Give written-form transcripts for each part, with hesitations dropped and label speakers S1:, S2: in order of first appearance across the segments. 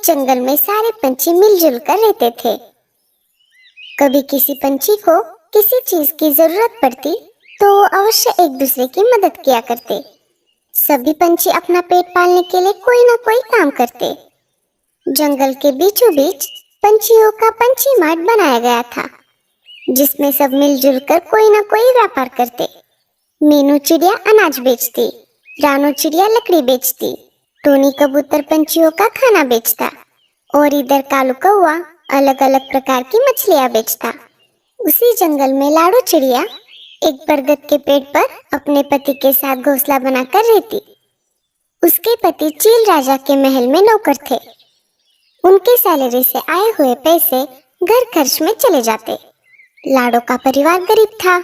S1: जंगल में सारे पंछी मिलजुल कर रहते थे। कभी किसी पंछी को किसी चीज की जरूरत पड़ती तो वो अवश्य एक दूसरे की मदद किया करते। सभी पंछी अपना पेट पालने के लिए कोई ना कोई काम करते। जंगल के बीचों बीच पंछियों का पंछी मार्ट बनाया गया था, जिसमें सब मिलजुल कर कोई ना कोई व्यापार करते। मीनू चिड़िया अनाज बेचती, रानू चिड़िया लकड़ी बेचती, टोनी कबूतर पंछियों का खाना बेचता और इधर कालू कौवा अलग अलग प्रकार की मछलियां बेचता। उसी जंगल में लाडो चिड़िया एक बरगद के पेड़ पर अपने पति के साथ घोंसला बनाकर रहती। उसके पति चील राजा के महल में नौकर थे। उनके सैलरी से आए हुए पैसे घर खर्च में चले जाते। लाडो का परिवार गरीब था,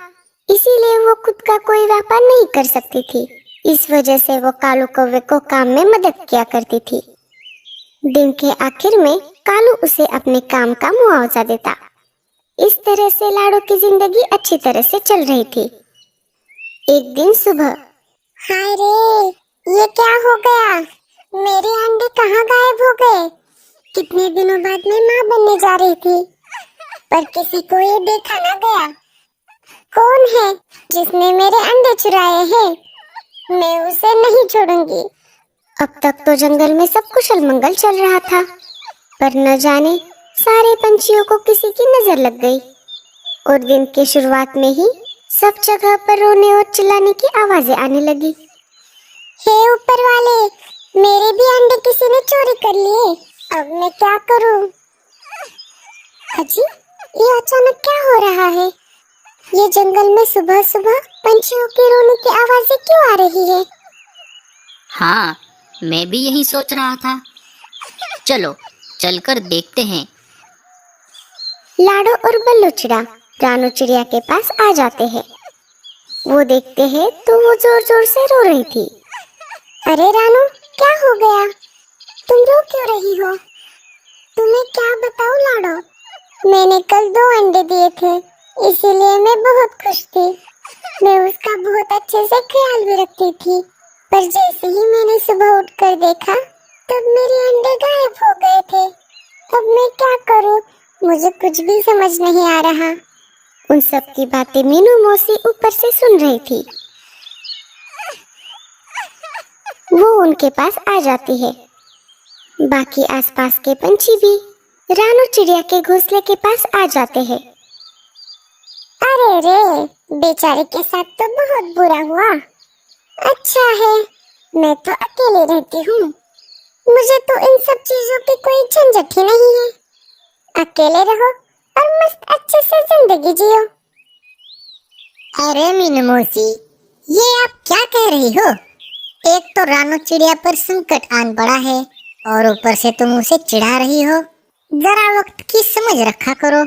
S1: इसीलिए वो खुद का कोई व्यापार नहीं कर सकती थी। इस वजह से वो कालू कौवे को काम में मदद किया करती थी। दिन के आखिर में कालू उसे अपने काम का मुआवजा देता। इस तरह से लाडो की जिंदगी अच्छी तरह से चल रही थी। एक दिन सुबह,
S2: हाय रे, ये क्या हो गया? मेरे अंडे कहाँ गायब हो गए? कितने दिनों बाद मैं माँ बनने जा रही थी, पर किसी को ये देखा ना गया। कौन है जिसने मेरे अंडे चुराए हैं? मैं उसे नहीं छोड़ूंगी।
S1: अब तक तो जंगल में सब कुशल मंगल चल रहा था, पर न जाने सारे पंछियों को किसी की नजर लग गई और दिन की शुरुआत में ही सब जगह पर रोने और चिल्लाने की आवाजें आने लगी।
S2: हे ऊपर वाले, मेरे भी अंडे किसी ने चोरी कर लिए। अब मैं क्या करूं? अजी, ये अचानक क्या हो रहा है? ये जंगल में सुबह सुबह पंछियों की रोने की आवाजें क्यों आ रही है?
S3: हाँ, मैं भी यही सोच रहा था। चलो चलकर देखते हैं।
S1: लाडो और बल्लू चिड़ा रानू चिड़िया के पास आ जाते हैं। वो देखते हैं तो वो जोर जोर से रो रही थी।
S2: अरे रानू, क्या हो गया? तुम रो क्यों रही हो? तुम्हें क्या बताऊं लाडो, मैंने कल 2 अंडे दिए थे, इसीलिए मैं बहुत खुश थी। मैं उसका बहुत अच्छे से ख्याल भी रखती थी, पर जैसे ही मैंने सुबह उठकर देखा तब मेरे अंडे गायब हो गए थे। अब मैं क्या करूं? मुझे कुछ भी समझ नहीं आ रहा।
S1: उन सब की बातें मीनू मौसी ऊपर से सुन रही थी। वो उनके पास आ जाती है। बाकी आसपास के पंछी भी रानू चिड़िया के घोंसले के पास आ जाते हैं।
S2: अरे रे, बेचारे के साथ तो बहुत बुरा हुआ। अच्छा है, मैं तो अकेले रहती हूँ, मुझे तो इन सब चीजों की कोई झंझट ही नहीं है। अकेले रहो और मस्त अच्छे से जिंदगी जियो।
S4: अरे मीनू मौसी, ये आप क्या कह रही हो? एक तो रानू चिड़िया पर संकट आन पड़ा है और ऊपर से तुम उसे चिढ़ा रही हो। जरा वक्त की समझ रखा करो।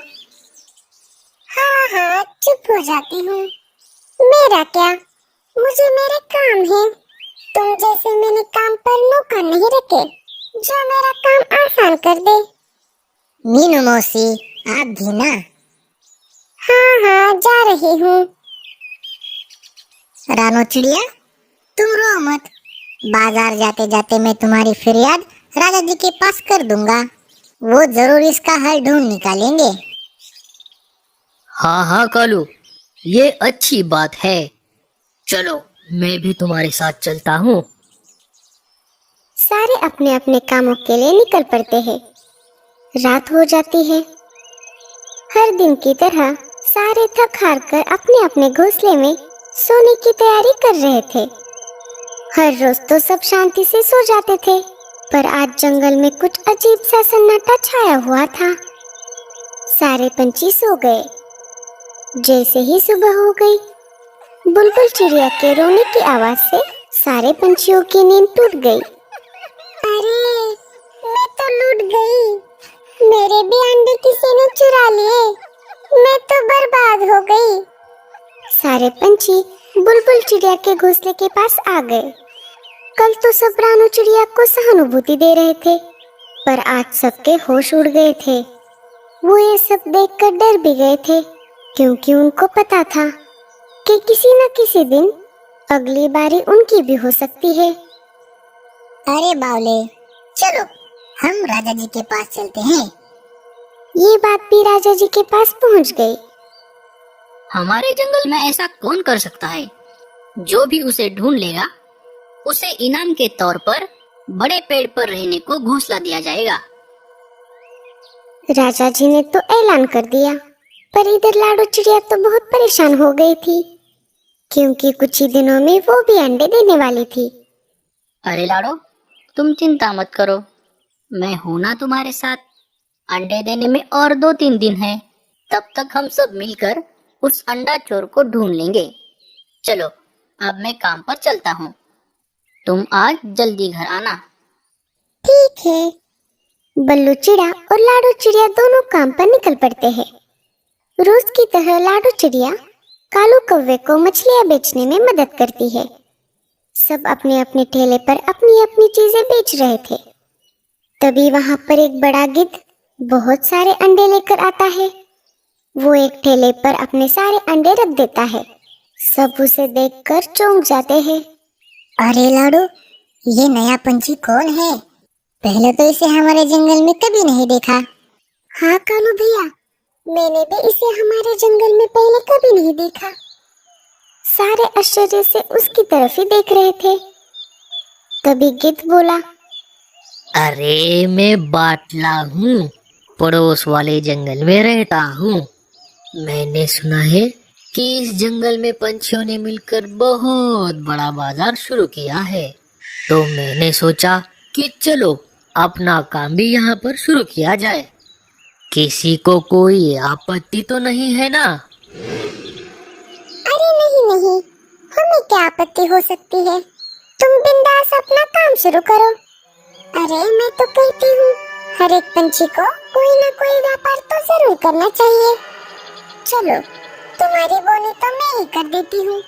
S2: हाँ हाँ, चुप हो जाती हूँ। मेरा क्या, मुझे मेरे काम है। तुम जैसे मैंने काम पर नौकर नहीं रखे जो मेरा काम आसान कर दे।
S4: मीनू मौसी, आप भी ना।
S2: हाँ हाँ, जा रही हूँ।
S4: रानू चिड़िया, तुम रो मत। बाजार जाते जाते मैं तुम्हारी फरियाद राजा जी के पास कर दूंगा। वो जरूर इसका हल ढूंढ निकालेंगे।
S3: हाँ हाँ कालू, ये अच्छी बात है। चलो मैं भी तुम्हारे साथ चलता हूँ।
S1: सारे अपने अपने कामों के लिए निकल पड़ते हैं। रात हो जाती है। हर दिन की तरह सारे थक हार कर अपने अपने घोंसले में सोने की तैयारी कर रहे थे। हर रोज तो सब शांति से सो जाते थे, पर आज जंगल में कुछ अजीब सा सन्नाटा छाया हुआ था। सारे पंछी सो गए। जैसे ही सुबह हो गई, बुलबुल चिड़िया के रोने की आवाज से सारे पंछियों की नींद टूट गई।
S2: अरे, मैं तो लूट गई। मेरे भी अंडे किसी ने चुरा लिए। मैं तो बर्बाद हो गई।
S1: सारे पंछी बुलबुल चिड़िया के घोंसले के पास आ गए। कल तो सब रानू चिड़िया को सहानुभूति दे रहे थे, पर आज सबके होश उड़ गए थे। वो ये सब देखकर डर भी गए थे, क्योंकि उनको पता था कि किसी न किसी दिन अगली बारी उनकी भी हो सकती है।
S4: अरे बावले, चलो हम राजा जी के पास चलते हैं।
S1: ये बात भी राजा जी के पास पहुंच गई।
S3: हमारे जंगल में ऐसा कौन कर सकता है? जो भी उसे ढूंढ लेगा उसे इनाम के तौर पर बड़े पेड़ पर रहने को घोंसला दिया जाएगा।
S1: राजा जी ने तो ऐलान कर दिया, पर इधर लाडो चिड़िया तो बहुत परेशान हो गई थी, क्योंकि कुछ ही दिनों में वो भी अंडे देने वाली थी।
S3: अरे लाडो, तुम चिंता मत करो, मैं हूं ना तुम्हारे साथ। अंडे देने में और 2-3 दिन है, तब तक हम सब मिलकर उस अंडा चोर को ढूंढ लेंगे। चलो, अब मैं काम पर चलता हूँ। तुम आज जल्दी घर आना।
S1: ठीक है। बल्लू चिड़िया और लाडो चिड़िया दोनों काम पर निकल पड़ते हैं। रोज की तरह लाडो चिड़िया कालू कौवे को मछलियाँ बेचने में मदद करती है। सब अपने अपने ठेले पर अपनी अपनी चीजें बेच रहे थे। तभी वहां पर एक बड़ा गिद्ध बहुत सारे अंडे लेकर आता है। वो एक ठेले पर अपने सारे अंडे रख देता है। सब उसे देखकर चौंक जाते हैं।
S4: अरे लाडो, ये नया पंछी कौन है? पहले तो इसे हमारे जंगल में कभी नहीं देखा।
S1: हाँ कालू भैया, मैंने भी इसे हमारे जंगल में पहले कभी नहीं देखा। सारे आश्चर्य से उसकी तरफ ही देख रहे थे। तभी गिद्ध बोला,
S5: अरे मैं बाटला हूँ, पड़ोस वाले जंगल में रहता हूँ। मैंने सुना है कि इस जंगल में पंछियों ने मिलकर बहुत बड़ा बाजार शुरू किया है, तो मैंने सोचा कि चलो अपना काम भी यहाँ पर शुरू किया जाए। किसी को कोई आपत्ति तो नहीं है ना?
S2: अरे नहीं नहीं, हमें क्या आपत्ति हो सकती है। तुम बिंदास अपना काम शुरू करो। अरे मैं तो कहती हूँ, हर एक पंछी को कोई ना कोई व्यापार तो जरूर करना चाहिए। चलो, तुम्हारी बोनी तो मैं ही कर देती हूँ।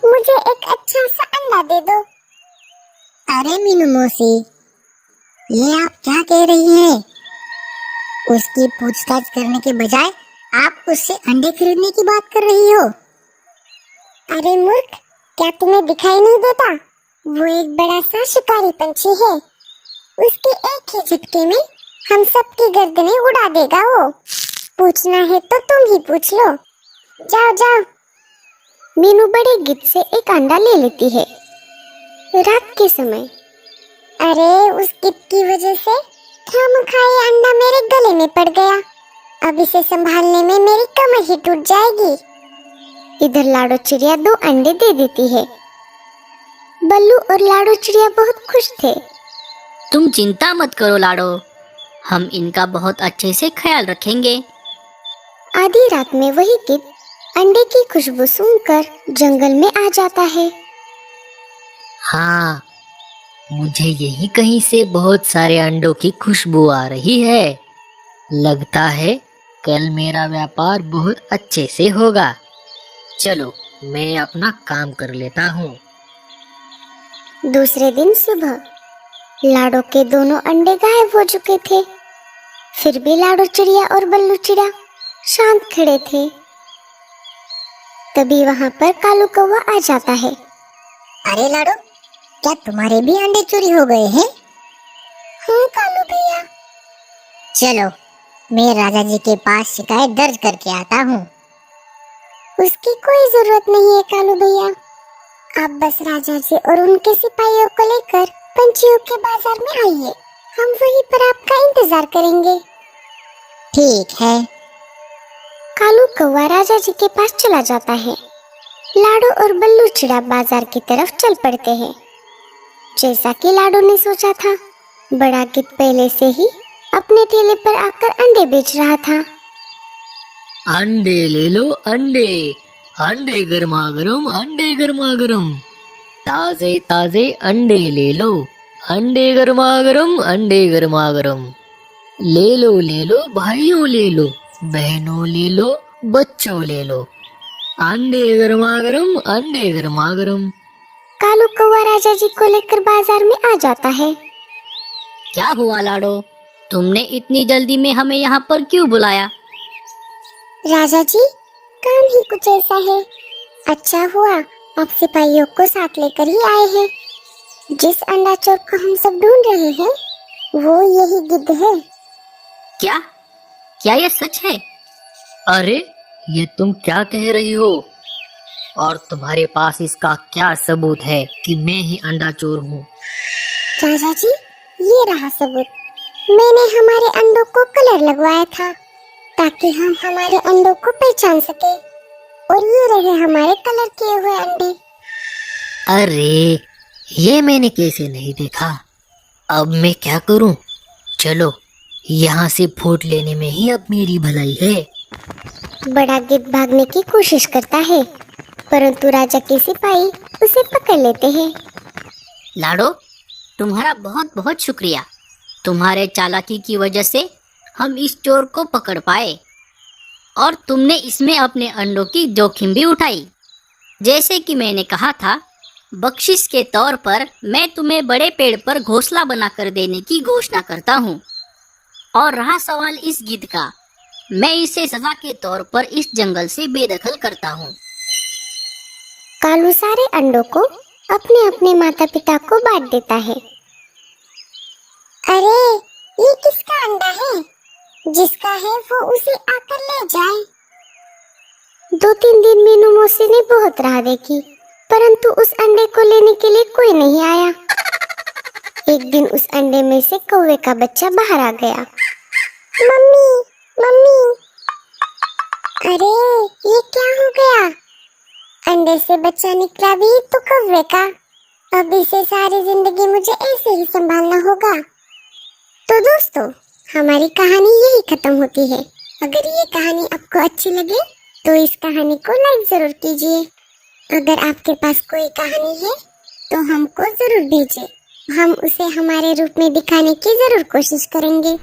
S2: मुझे एक अच्छा सा अंडा दे दो।
S4: अरे मीनू मौसी, ये आप क्या कह रही हैं? उसकी पूछताछ करने के बजाय आप उससे अंडे खरीदने की बात कर रही हो।
S2: अरे मूर्ख, क्या तुम्हें दिखाई नहीं देता? वो एक बड़ा सा शिकारी पंछी है। उसके एक ही झटके में हम सबकी गर्दनें उड़ा देगा वो। पूछना है तो तुम ही पूछ लो। जाओ जाओ।
S1: मीनू बड़े गिद्ध से एक अंडा ले लेती है। रात के समय
S2: अरे उस गिद्ध की वजह से खामखा ये अंडा मेरे गले में पड़ गया। अब इसे संभालने में मेरी कमर ही टूट जाएगी।
S1: इधर लाडो चिड़िया 2 अंडे दे देती है। बल्लू और लाडो चिड़िया बहुत खुश थे।
S3: तुम चिंता मत करो लाडो, हम इनका बहुत अच्छे से ख्याल रखेंगे।
S1: आधी रात में वही गिद्ध अंडे की खुशबू सूंघकर जंगल में आ जाता है।
S5: हाँ, मुझे यही कहीं से बहुत सारे अंडों की खुशबू आ रही है। लगता है कल मेरा व्यापार बहुत अच्छे से होगा। चलो, मैं अपना काम कर लेता हूँ।
S1: दूसरे दिन सुबह लाडो के दोनों अंडे गायब हो चुके थे। फिर भी लाडो चिड़िया और बल्लू चिड़िया शांत खड़े थे। तभी वहां पर कालू कौवा आ जाता है।
S4: अरे लाडो, क्या तुम्हारे भी अंडे चोरी हो गए हैं?
S2: हाँ कालू भैया।
S4: चलो, मैं राजा जी के पास शिकायत दर्ज करके आता हूँ।
S2: उसकी कोई जरूरत नहीं है कालू भैया। आप बस राजा जी और उनके सिपाहियों को लेकर पंछियों के बाजार में आइए। हम वहीं पर आपका इंतजार करेंगे।
S4: ठीक है।
S1: कालू कौवा राजा जी के पास चला जाता है। लाडो और बल्लू चिड़ा बाजार की तरफ चल पड़ते हैं। जैसा कि लाडो ने सोचा था, बड़ा गिद्ध पहले से ही अपने ठेले पर आकर अंडे बेच रहा था।
S5: अंडे ले लो अंडे, अंडे गर्मा गर्म, अंडे गर्मा गर्म, ताजे ताजे अंडे ले लो, अंडे गर्मा गर्म, अंडे गर्मा गर्म। ले लो भाइयों, ले लो बहनों, ले लो बच्चों, ले लो अंडे गर्मा गर्म, अंडे गर्मा गर्म।
S1: कालू कौवा राजा जी को लेकर बाजार में आ जाता है।
S3: क्या हुआ लाडो, तुमने इतनी जल्दी में हमें यहाँ पर क्यों बुलाया?
S2: राजा जी, काम ही कुछ ऐसा है। अच्छा हुआ आप सिपाहियों को साथ लेकर ही आए हैं। जिस अंडा चोर को हम सब ढूंढ रहे हैं, वो यही गिद्ध है।
S3: क्या क्या ये सच है?
S5: अरे ये तुम क्या कह रही हो? और तुम्हारे पास इसका क्या सबूत है कि मैं ही अंडा चोर हूँ?
S2: चाचा जी, ये रहा सबूत। मैंने हमारे अंडों को कलर लगवाया था ताकि हम हमारे अंडों को पहचान सके, और ये रहे हमारे कलर किए हुए अंडे।
S5: अरे ये मैंने कैसे नहीं देखा। अब मैं क्या करूं? चलो यहाँ से फूट लेने में ही अब मेरी भलाई है।
S1: बड़ा गिद्ध भागने की कोशिश करता है, परंतु राजा के सिपाही उसे पकड़ लेते हैं।
S3: लाडो, तुम्हारा बहुत बहुत शुक्रिया। तुम्हारे चालाकी की वजह से हम इस चोर को पकड़ पाए, और तुमने इसमें अपने अंडों की जोखिम भी उठाई। जैसे कि मैंने कहा था, बख्शिश के तौर पर मैं तुम्हें बड़े पेड़ पर घोंसला बनाकर देने की घोषणा करता हूँ। और रहा सवाल इस गिद्ध का, मैं इसे सजा के तौर पर इस जंगल से बेदखल करता हूँ।
S1: कालू सारे अंडों को अपने अपने माता पिता को बांट देता है।
S2: अरे ये किसका अंडा है? जिसका है वो उसे आकर ले जाए।
S1: 2-3 दिन मीनू मौसी ने बहुत राह देखी, परंतु उस अंडे को लेने के लिए कोई नहीं आया। एक दिन उस अंडे में से कौवे का बच्चा बाहर आ गया।
S2: मम्मी, मम्मी, अरे ये क्या हो गया? अंडे से बच्चा निकला भी तो कौवे का। अब इसे सारी जिंदगी मुझे ऐसे ही संभालना होगा। तो दोस्तों, हमारी कहानी यही खत्म होती है। अगर ये कहानी आपको अच्छी लगे तो इस कहानी को लाइक जरूर कीजिए। अगर आपके पास कोई कहानी है तो हमको जरूर भेजें। हम उसे हमारे रूप में दिखाने की जरूर कोशिश करेंगे।